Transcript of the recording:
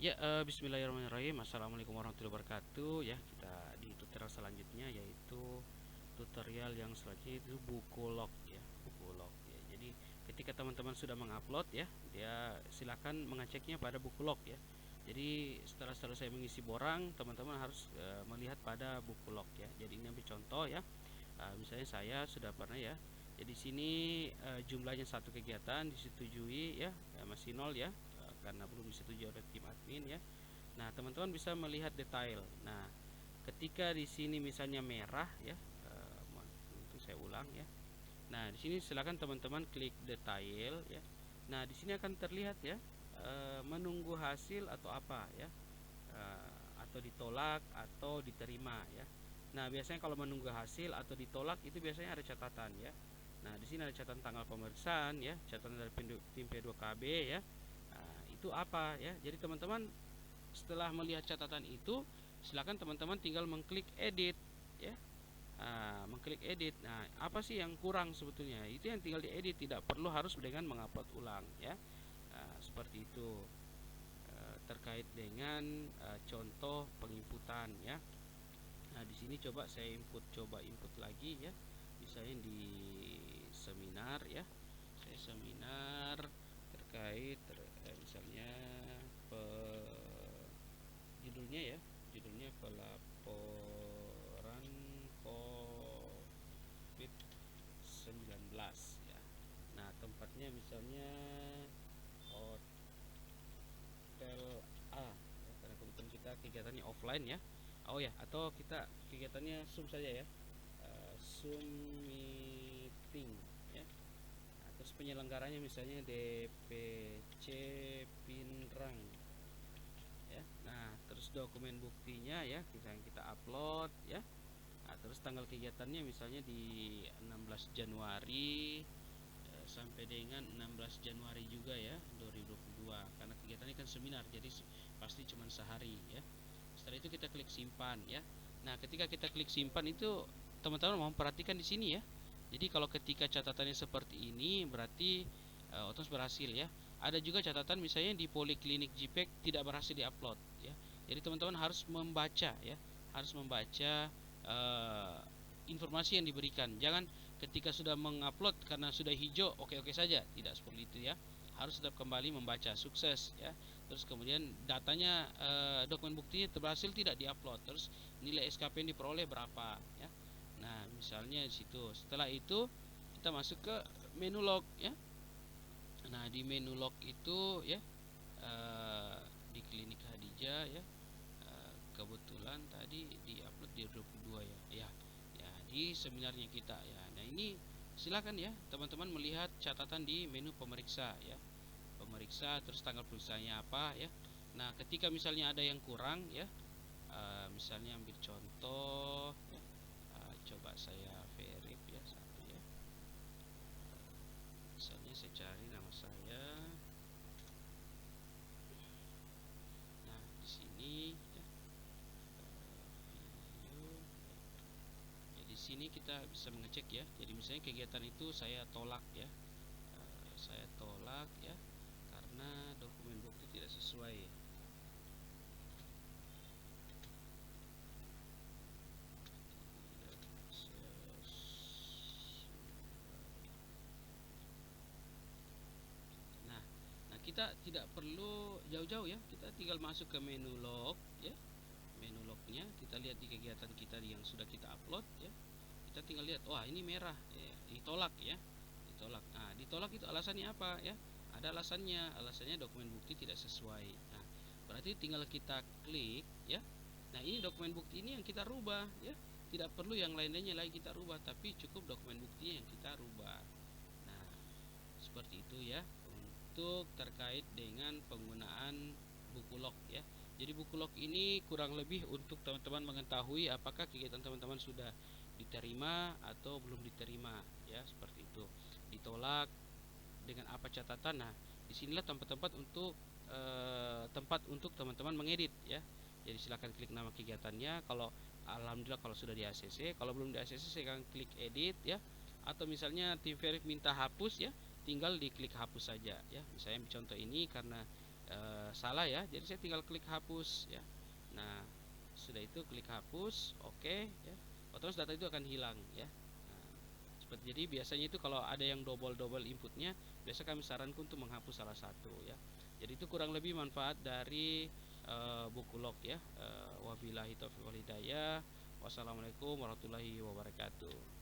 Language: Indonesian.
Ya, bismillahirrahmanirrahim. Assalamualaikum warahmatullahi wabarakatuh. Ya, kita di tutorial selanjutnya yaitu tutorial yang selanjutnya itu buku log ya, buku log ya. Jadi, ketika teman-teman sudah mengupload ya, dia silakan mengeceknya pada buku log ya. Jadi, setelah selesai mengisi borang, teman-teman harus melihat pada buku log ya. Jadi, ini ambil contoh ya. Misalnya saya sudah pernah ya. Jadi sini jumlahnya satu kegiatan disetujui ya, masih nol ya, karena belum disetujui oleh tim admin ya. Nah, teman-teman bisa melihat detail. Nah, ketika di sini misalnya merah ya, itu saya ulang ya. Nah, di sini silakan teman-teman klik detail ya. Nah, di sini akan terlihat ya, menunggu hasil atau apa ya, atau ditolak atau diterima ya. Nah, biasanya kalau menunggu hasil atau ditolak itu biasanya ada catatan ya. Nah, di sini ada catatan tanggal pemeriksaan ya, catatan dari tim P2KB ya. Nah, itu apa ya? Jadi teman-teman setelah melihat catatan itu, silakan teman-teman tinggal mengklik edit ya. Nah, mengklik edit. Nah, apa sih yang kurang sebetulnya? Itu yang tinggal diedit, tidak perlu harus dengan mengupload ulang ya. Nah, seperti itu terkait dengan contoh penginputan ya. Nah, di sini saya coba input lagi ya. Misalnya di seminar ya. Saya seminar terkait misalnya pe, judulnya ya. Judulnya pelaporan COVID-19 ya. Nah, tempatnya misalnya hotel A ya, karena kebetulan kita kegiatannya offline ya. Oh ya, atau kita kegiatannya Zoom saja ya. Zoom meeting ya. Nah, terus penyelenggaranya misalnya DPC Pinrang ya. Nah, terus dokumen buktinya ya, kita upload ya. Nah, terus tanggal kegiatannya misalnya di 16 Januari sampai dengan 16 Januari juga ya 2022, karena kegiatannya kan seminar jadi pasti cuma sehari ya. Setelah itu kita klik simpan ya. Nah, ketika kita klik simpan itu teman-teman mau perhatikan di sini ya. Jadi kalau ketika catatannya seperti ini berarti otomatis berhasil ya. Ada juga catatan misalnya di Poliklinik JPEG tidak berhasil diupload ya. Jadi teman-teman harus membaca ya, harus membaca informasi yang diberikan. Jangan ketika sudah mengupload karena sudah hijau oke-oke saja, tidak seperti itu ya. Harus tetap kembali membaca sukses ya. Terus kemudian datanya dokumen buktinya berhasil tidak diupload. Terus nilai SKP yang diperoleh berapa ya. Nah, misalnya di situ. Setelah itu kita masuk ke menu log ya. Nah, di menu log itu ya di Klinik Hadijah ya. Kebetulan tadi diupload di 22 ya. Ya. Ya, di seminarnya kita ya. Nah, ini silakan ya teman-teman melihat catatan di menu pemeriksa ya. Pemeriksa terus tanggal periksanya apa ya. Nah, ketika misalnya ada yang kurang ya, misalnya ambil contoh ya, coba saya verif ya satu ya. Misalnya saya cari nama saya. Nah, di sini ya, video. Jadi sini kita bisa mengecek ya. Jadi misalnya kegiatan itu saya tolak ya. Saya tolak ya karena dokumen bukti tidak sesuai. Nah, kita tidak perlu jauh-jauh ya. Kita tinggal masuk ke menu log ya. Menu lognya kita lihat di kegiatan kita yang sudah kita upload ya. Kita tinggal lihat, wah ini merah ya, ditolak ya. Ditolak. Nah, ditolak itu alasannya apa ya? Ada alasannya. Alasannya dokumen bukti tidak sesuai. Nah, berarti tinggal kita klik ya. Nah, ini dokumen bukti ini yang kita rubah ya. Tidak perlu yang lain-lainnya lagi kita rubah, tapi cukup dokumen bukti yang kita rubah. Nah, seperti itu ya untuk terkait dengan penggunaan buku log ya. Jadi buku log ini kurang lebih untuk teman-teman mengetahui apakah kegiatan teman-teman sudah diterima atau belum diterima ya, seperti itu. Ditolak dengan apa catatan. Nah, disinilah tempat-tempat untuk teman-teman mengedit ya. Jadi silahkan klik nama kegiatannya. Kalau alhamdulillah kalau sudah di ACC, kalau belum di ACC saya akan klik edit ya. Atau misalnya tim verif minta hapus ya, tinggal diklik hapus saja ya. Misalnya contoh ini karena salah ya, jadi saya tinggal klik hapus ya. Nah, sudah itu klik hapus, oke ya, otomatis data itu akan hilang ya. Nah, jadi biasanya itu kalau ada yang double inputnya, biasa kami sarankan untuk menghapus salah satu ya. Jadi itu kurang lebih manfaat dari buku log ya. Wabillahi taufiq wal hidayah. Wassalamualaikum warahmatullahi wabarakatuh.